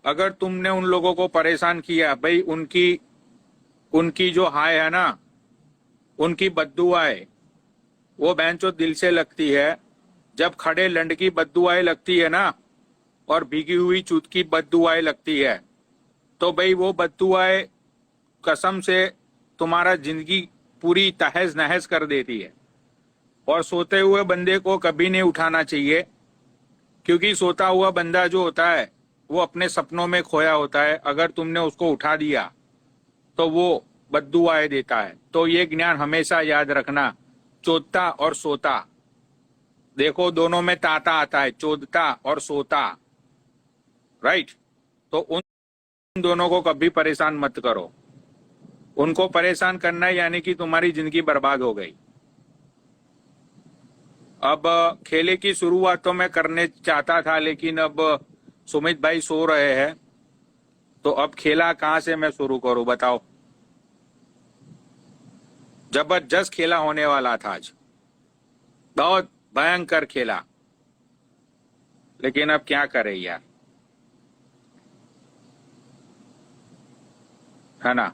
अगर तुमने उन लोगों को परेशान किया भाई, उनकी उनकी जो हाय है ना, उनकी बद्दुआएं वो बहनचोद दिल से लगती है। जब खड़े लंड की बद्दुआएं लगती है ना, और भीगी हुई चूत की बद्दुआएं लगती है, तो भाई वो बद्दुआएं कसम से तुम्हारा जिंदगी पूरी तहस नहस कर देती है। और सोते हुए बंदे को कभी नहीं उठाना चाहिए, क्योंकि सोता हुआ बंदा जो होता है वो अपने सपनों में खोया होता है। अगर तुमने उसको उठा दिया तो वो बद्दुआएं देता है। तो ये ज्ञान हमेशा याद रखना, चोदता और सोता, देखो दोनों में ताता आता है, चोदता और सोता, राइट। तो उन दोनों को कभी परेशान मत करो। उनको परेशान करना यानी कि तुम्हारी जिंदगी बर्बाद हो गई। अब खेले की शुरुआत तो मैं करने चाहता था, लेकिन अब सुमित भाई सो रहे हैं, तो अब खेला कहां से मैं शुरू करूं बताओ। जबरदस्त खेला होने वाला था आज, बहुत भयंकर खेला, लेकिन अब क्या करें यार, है ना।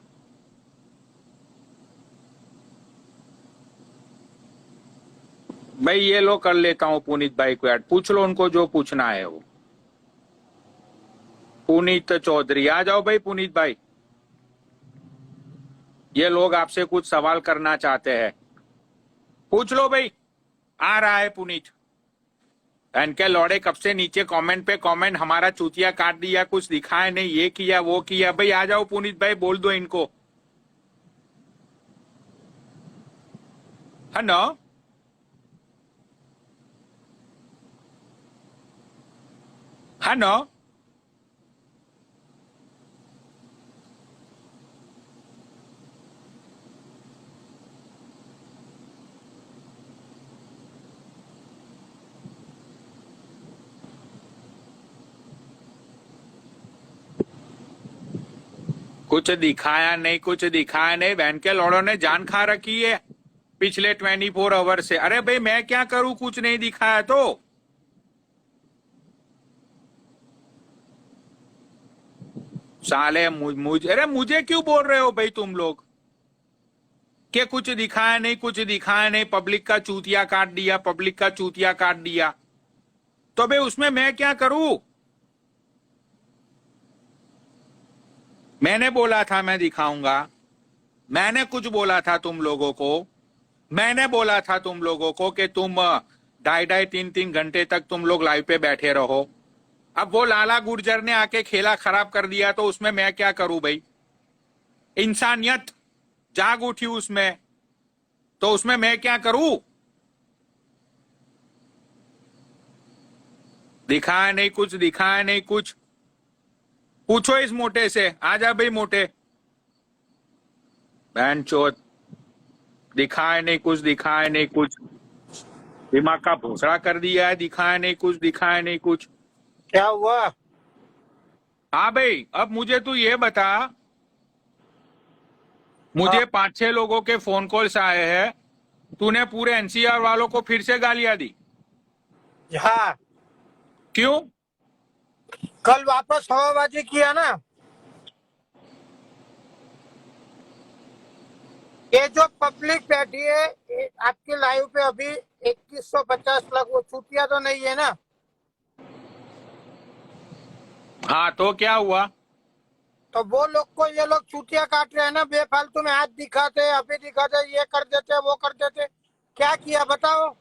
भाई ये लो कर लेता हूँ पुनीत भाई को ऐड, पूछ लो उनको जो पूछना है वो। पुनीत चौधरी आ जाओ भाई। पुनीत भाई, ये लोग आपसे कुछ सवाल करना चाहते हैं, पूछ लो भाई। आ रहा है पुनीत। इनके लौड़े कब से नीचे कमेंट पे कमेंट, हमारा चूतिया काट दिया, कुछ दिखाए नहीं, ये किया वो किया। भाई आ जाओ पुनीत भाई, बोल दो इनको, है ना। है ना। कुछ दिखाया नहीं, कुछ दिखाया नहीं, बहन के लौड़ों ने जान खा रखी है पिछले 24 आवर से। अरे भाई मैं क्या करूं, कुछ नहीं दिखाया तो। साले अरे मुझे क्यों बोल रहे हो भाई तुम लोग कि कुछ दिखाया नहीं, कुछ दिखाया नहीं, पब्लिक का चूतिया काट दिया, पब्लिक का चूतिया काट दिया। तो भाई उसमें मैं क्या करूं। मैंने बोला था मैं दिखाऊंगा, मैंने कुछ बोला था तुम लोगों को, मैंने बोला था तुम लोगों को कि तुम 2.5-3 घंटे तक तुम लोग लाइव पे बैठे रहो। अब वो लाला गुर्जर ने आके खेला खराब कर दिया, तो उसमें मैं क्या करूं भाई। इंसानियत जाग उठी उसमें, तो उसमें मैं क्या करूं। दिखाया नहीं कुछ, दिखाया नहीं कुछ। पूछो इस मोटे से, आ जा भाई मोटे, बहन चोत। दिखाया नहीं कुछ, दिखाया नहीं कुछ, दिमाग का भोसड़ा कर दिया है। दिखाया नहीं कुछ, दिखाया नहीं कुछ। क्या हुआ? हाँ भाई, अब मुझे तू ये बता, हाँ, मुझे 5-6 लोगों के फोन कॉल्स आए हैं, तूने पूरे एनसीआर वालों को फिर से गालियां दी, हाँ, क्यों। कल वापस हवाबाजी किया ना। ये जो पब्लिक बैठी है आपके लाइव पे अभी 2150 लाख, वो छुट्टियां तो नहीं है ना। हाँ तो क्या हुआ। तो वो लोग को ये लोग छुट्टियां काट रहे हैं ना, बेफालतू में हाथ दिखाते, अभी दिखाते, ये कर देते, वो कर देते। क्या किया बताओ।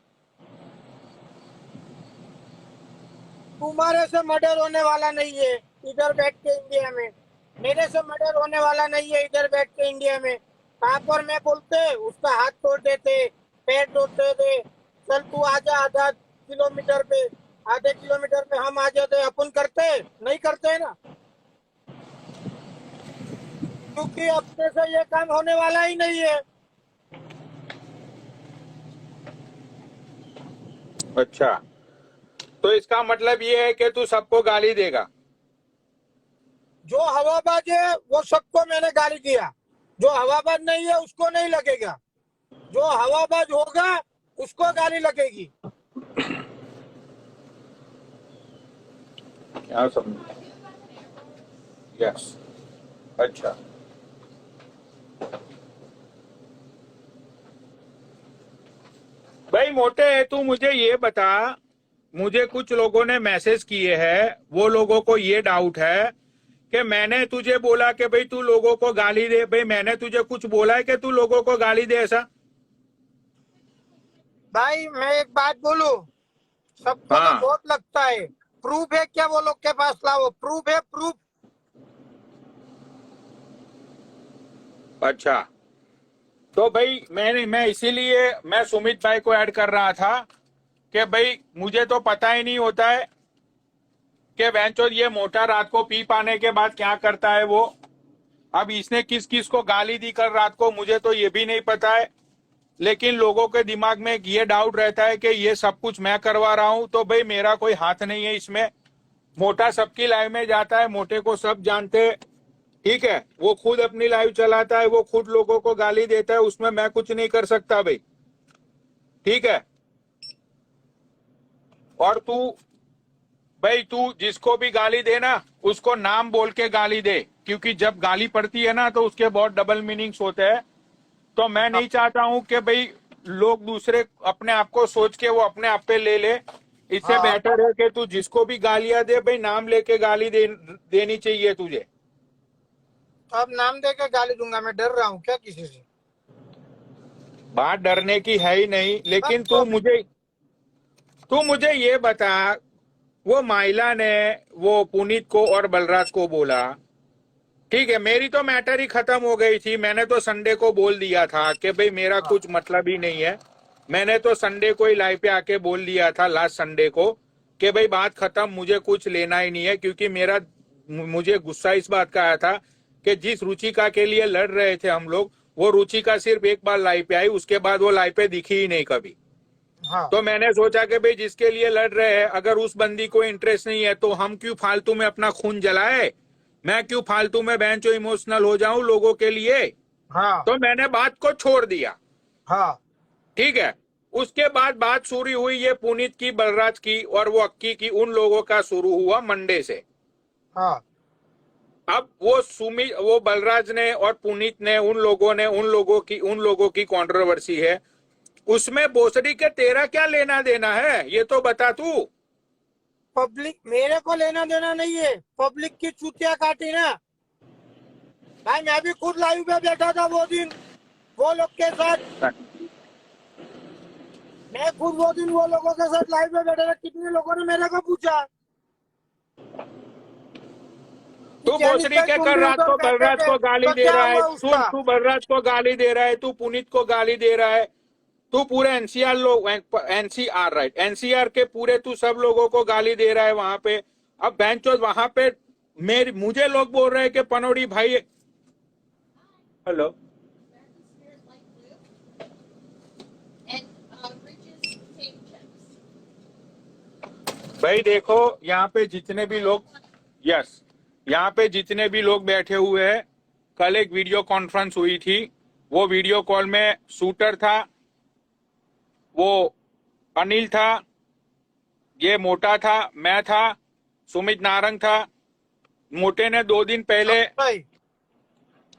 तुम्हारे से मर्डर होने वाला नहीं है इधर बैठ के इंडिया में, मेरे से मर्डर होने वाला नहीं है इधर बैठ के इंडिया में। कहाँ पर मैं बोलते उसका हाथ तोड़ देते, पैर तोड़ देते। चल तू आजा आधा किलोमीटर पे, आधे किलोमीटर पे हम आ जाते, अपन करते नहीं करते है ना, क्योंकि अपने से ये काम होने वाला ही नहीं है। अच्छा, तो इसका मतलब ये है कि तू सबको गाली देगा। जो हवाबाज है वो सबको मैंने गाली दिया, जो हवाबाज नहीं है उसको नहीं लगेगा, जो हवाबाज होगा उसको गाली लगेगी। क्या समझ। यस। अच्छा, भाई मोटे तू मुझे ये बता, मुझे कुछ लोगों ने मैसेज किए हैं, वो लोगों को ये डाउट है कि मैंने तुझे बोला कि भाई तू लोगों को गाली दे। भाई मैंने तुझे कुछ बोला है कि तू लोगों को गाली दे ऐसा? भाई मैं एक बात बोलूं, सबको तो हाँ। बहुत लगता है। प्रूफ है क्या वो लोग के पास? लाओ, प्रूफ है, प्रूफ। अच्छा, तो भाई मैं इसीलिए मैं सुमित भाई को ऐड कर रहा था कि भाई मुझे तो पता ही नहीं होता है कि बेंचोद ये मोटा रात को पी पाने के बाद क्या करता है वो। अब इसने किस किस को गाली दी कल रात को मुझे तो ये भी नहीं पता है, लेकिन लोगों के दिमाग में ये डाउट रहता है कि ये सब कुछ मैं करवा रहा हूं। तो भाई मेरा कोई हाथ नहीं है इसमें। मोटा सबकी लाइव में जाता है, मोटे को सब जानते हैं, ठीक है। वो खुद अपनी लाइव चलाता है, वो खुद लोगों को गाली देता है, उसमें मैं कुछ नहीं कर सकता भाई, ठीक है। और तू भाई तू जिसको भी गाली दे ना, उसको नाम बोल के गाली दे, क्योंकि जब गाली पड़ती है ना तो उसके बहुत डबल मीनिंग्स होते हैं। तो मैं नहीं चाहता हूं कि भाई लोग दूसरे अपने आप को सोच के वो अपने आप पे ले ले। इससे हाँ, बेटर है कि तू जिसको भी गालियां दे भाई नाम लेके गाली देनी चाहिए तुझे। तो अब नाम दे के गाली दूंगा? मैं डर रहा हूँ क्या किसी से? बात डरने की है ही नहीं, बस लेकिन तो तू मुझे ये बता, वो माइला ने वो पुनीत को और बलराज को बोला, ठीक है, मेरी तो मैटर ही खत्म हो गई थी। मैंने तो संडे को बोल दिया था कि भाई मेरा हाँ, कुछ मतलब ही नहीं है। मैंने तो संडे को ही लाइव पे आके बोल दिया था लास्ट संडे को कि भाई बात खत्म, मुझे कुछ लेना ही नहीं है। क्योंकि मुझे गुस्सा इस बात का आया था कि जिस रुचिका के लिए लड़ रहे थे हम लोग, वो रुचिका सिर्फ एक बार लाइव पे आई, उसके बाद वो लाइव पे दिखी ही नहीं कभी। हाँ, तो मैंने सोचा कि भाई जिसके लिए लड़ रहे हैं, अगर उस बंदी को इंटरेस्ट नहीं है तो हम क्यों फालतू में अपना खून जलाए, मैं क्यों फालतू में बेंचो इमोशनल हो जाऊं लोगों के लिए। हाँ, तो मैंने बात को छोड़ दिया, हाँ, ठीक है। उसके बाद बात शुरू हुई ये पुनीत की, बलराज की और वो अक्की की, उन लोगों का शुरू हुआ मंडे से। हाँ। अब वो बलराज ने और पुनीत ने, उन लोगों की कंट्रोवर्सी है, उसमें बोसडी के तेरा क्या लेना देना है ये तो बता तू। पब्लिक, मेरे को लेना देना नहीं है। पब्लिक की चूतिया काटी ना भाई। मैं भी खुद लाइव पे बैठा था वो दिन, वो लोग के साथ। मैं खुद वो दिन वो लोगों के साथ लाइव में बैठा था। कितने लोगों ने मेरे को पूछा कि तू जैनिस भोसड़ी भाई के तुम कर भी रात उधर को बैठे बलराज थे, को गाली तो दे क्या रहा है, हुआ उसका? तू बलराज को गाली दे रहा है, तू पुनीत को गाली दे रहा है, तू पूरे एनसीआर लोग, एनसीआर राइट, एनसीआर के पूरे तू सब लोगों को गाली दे रहा है वहां पे। अब बेंचो वहां पे मुझे लोग बोल रहे हैं कि पनोड़ी भाई, हेलो भाई, देखो यहाँ पे जितने भी लोग, यस, यहाँ पे जितने भी लोग बैठे हुए हैं, कल एक वीडियो कॉन्फ्रेंस हुई थी। वो वीडियो कॉल में शूटर था, वो अनिल था, ये मोटा था, मैं था, सुमित नारंग था। मोटे ने दो दिन हाँ पहले भाई,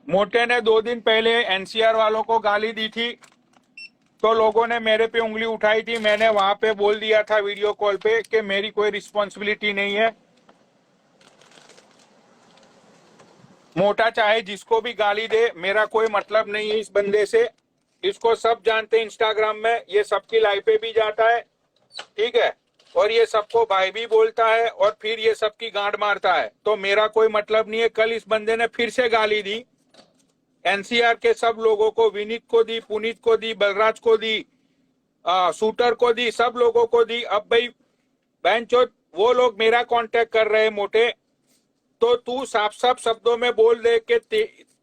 मोटे ने 2 दिन पहले एनसीआर वालों को गाली दी थी, तो लोगों ने मेरे पे उंगली उठाई थी। मैंने वहां पे बोल दिया था वीडियो कॉल पे कि मेरी कोई रिस्पॉन्सिबिलिटी नहीं है। मोटा चाहे जिसको भी गाली दे, मेरा कोई मतलब नहीं है इस बंदे से। इसको सब जानते हैं, इंस्टाग्राम में ये सबकी लाइफ पे भी जाता है, ठीक है, और ये सबको भाई भी बोलता है और फिर ये सबकी गांड मारता है। तो मेरा कोई मतलब नहीं है। कल इस बंदे ने फिर से गाली दी एनसीआर के सब लोगों को, विनीत को दी, पुनीत को दी, बलराज को दी, शूटर को दी, सब लोगों को दी। अब भाई बेंचो वो लोग मेरा कांटेक्ट कर रहे हैं मोटे, तो तू साफ साफ शब्दों में बोल दे कि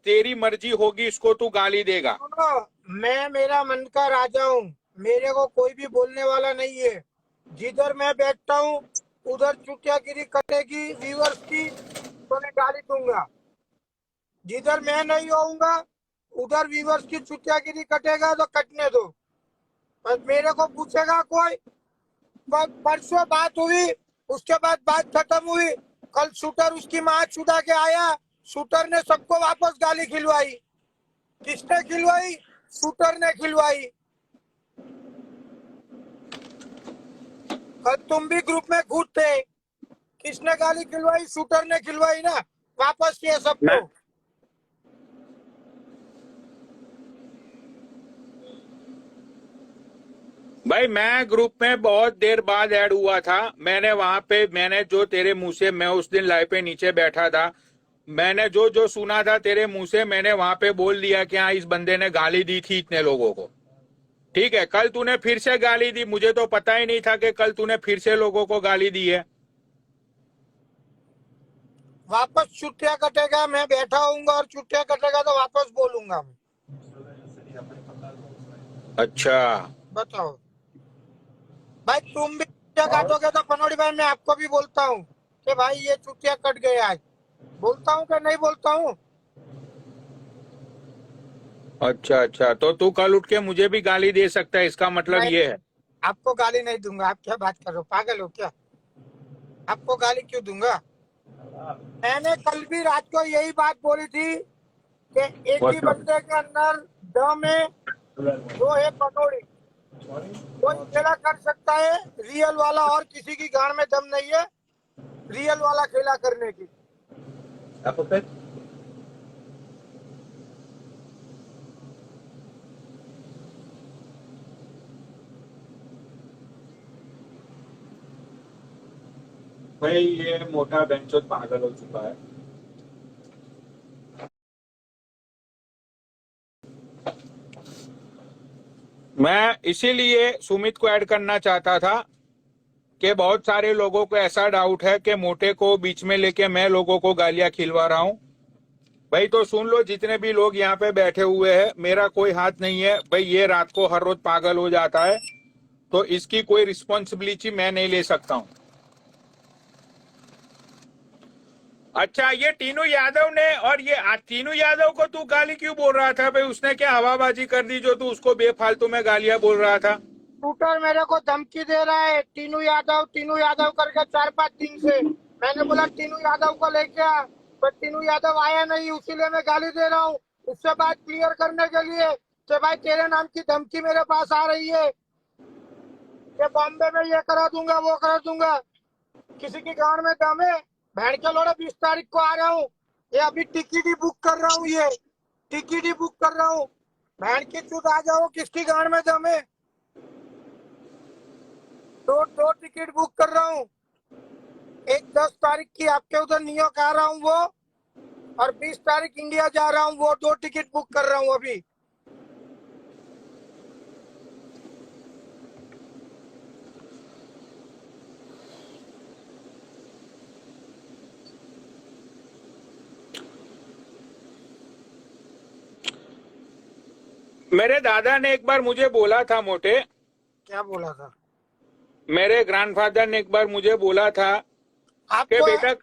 तेरी मर्जी होगी, इसको तू गाली देगा। सुनो, मैं मेरा मन का राजा हूँ। मेरे को कोई भी बोलने वाला नहीं है। जिधर मैं बैठता हूँ उधर चुटियागिरी कटेगी व्यूअर्स की, तो मैं गाली दूंगा। जिधर मैं नहीं होऊंगा उधर व्यूअर्स की चुटियागिरी कटेगा, तो कटने दो। बस मेरे को पूछेगा कोई? परसों बात हुई, उसके बाद बात खत्म हुई। कल शूटर उसकी माँ छुड़ा के आया, शूटर ने सबको वापस गाली खिलवाई। किसने खिलवाई? शूटर ने खिलवाई। कल तुम भी ग्रुप में खुद थे। किसने गाली खिलवाई? शूटर ने खिलवाई ना। वापस किए सबको। मैं भाई मैं ग्रुप में बहुत देर बाद ऐड हुआ था। मैंने वहां पे मैंने जो तेरे मुंह से, मैं उस दिन लाइव पे नीचे बैठा था, मैंने जो जो सुना था तेरे मुंह से, मैंने वहां पे बोल दिया कि हाँ इस बंदे ने गाली दी थी इतने लोगों को। ठीक है, कल तूने फिर से गाली दी, मुझे तो पता ही नहीं था कि कल तूने फिर से लोगों को गाली दी है। वापस छुट्टियां कटेगा, मैं बैठा हूँगा और छुट्टियां कटेगा तो वापस बोलूंगा मैं। अच्छा बताओ भाई, तुम भी छुट्टियां काटोगे तो पनोड़ी भाई मैं आपको भी बोलता हूँ कि भाई ये छुट्टियां कट गए आज। बोलता हूँ कि नहीं बोलता हूँ? अच्छा अच्छा, तो तू कल उठ के मुझे भी गाली दे सकता है, इसका मतलब नहीं, ये है? आपको गाली नहीं दूंगा। आप क्या बात कर रहे हो? पागल हो क्या? आपको गाली क्यों दूंगा? मैंने कल भी रात को यही बात बोली थी कि एक ही बंदे के अंदर दम है, वो है पनोड़ी। कोई खेला कर सकता है रियल वाला, और किसी की गांड में दम नहीं है रियल वाला खेला करने की। भाई ये मोटा बेंचोत पागल हो चुका है। मैं इसीलिए सुमित को ऐड करना चाहता था कि बहुत सारे लोगों को ऐसा डाउट है कि मोटे को बीच में लेके मैं लोगों को गालियां खिलवा रहा हूं। भाई तो सुन लो, जितने भी लोग यहाँ पे बैठे हुए हैं, मेरा कोई हाथ नहीं है भाई। ये रात को हर रोज पागल हो जाता है तो इसकी कोई रिस्पॉन्सिबिलिटी मैं नहीं ले सकता हूं। अच्छा, ये टीनू यादव ने, और ये टीनू यादव को तू गाली क्यों बोल रहा था भाई? उसने क्या हवाबाजी कर दी जो तू उसको बेफालतू में गालियां बोल रहा था? शूटर मेरे को धमकी दे रहा है, टीनू यादव करके 4-5 दिन से। मैंने बोला टीनू यादव को लेके आ, पर टीनू यादव आया नहीं, उसीलिए मैं गाली दे रहा हूँ। उससे बात क्लियर करने के लिए कि भाई तेरे नाम की धमकी मेरे पास आ रही है कि बॉम्बे में ये करा दूंगा वो करा दूंगा। किसी की गांड में दम है? भैंड के लोड़े 20 तारीख को आ रहा हूँ। ये अभी टिकट ही बुक कर रहा हूँ, ये टिकट ही बुक कर रहा हूँ। भैंड की चूत आ जाओ, किसकी गांड में दम है? दो टिकट बुक कर रहा हूँ। एक 10 तारीख की आपके उधर न्यूयॉर्क आ रहा हूँ वो, और 20 तारीख इंडिया जा रहा हूँ वो। 2 टिकट बुक कर रहा हूँ अभी। मेरे दादा ने एक बार मुझे बोला था मोटे, क्या बोला था? मेरे ग्रैंडफादर ने एक बार मुझे बोला था कि आपको बेटा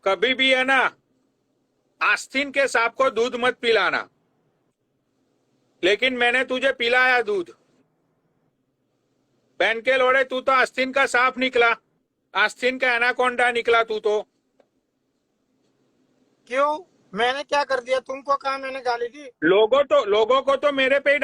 कभी भी है ना, आस्तीन के सांप को दूध मत पिलाना। लेकिन मैंने तुझे पिलाया दूध। बहन के लोड़े, तू तो आस्तीन का सांप निकला, आस्तीन का एनाकोंडा निकला तू तो। क्यों? मैंने क्या कर दिया? तुमको कहा मैंने गाली दी? लोगों को तो मेरे पे ही